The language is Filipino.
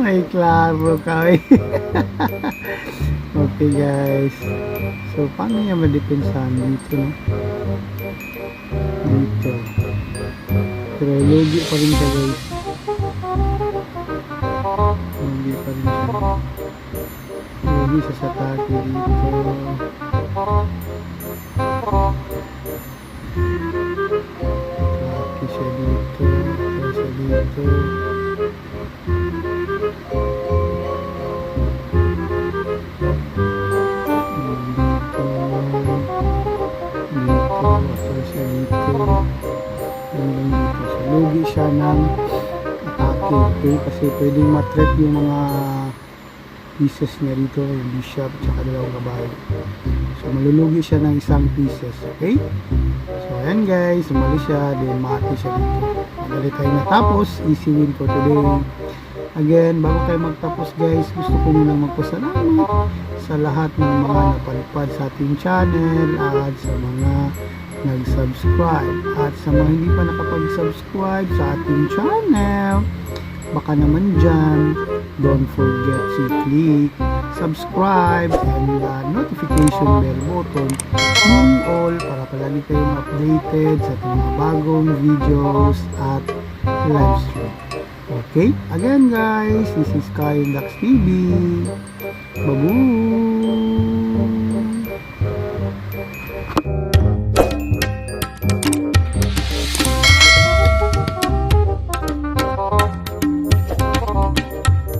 Ay, klaro ka eh. Okay guys. So, paano niya madepensahan dito, no? Dito. Pero logi pa rin siya guys. Logi pa rin siya. Logi siya sa atake dito. Atake siya dito. Atake siya dito. Lugi siya ng atake, okay? Kasi pwedeng matrap yung mga pieces niya dito, yung bishop at saka dalawang kabayo. So malulugi siya ng isang pieces, okay? So ayan guys, sumali siya, then mati siya dito. Madali tayo natapos, easy win for today. Again, bago tayo magtapos guys, gusto ko munang magpasalamat sa lahat ng mga napalipad sa ating channel at sa mga nag-subscribe at sa mga hindi pa nakapag-subscribe sa ating channel, baka naman dyan, don't forget to click subscribe and notification bell button on all para palagi kayong updated sa ating mga bagong videos at live stream. Okay, again guys, this is Kyle Dax TV. Babu!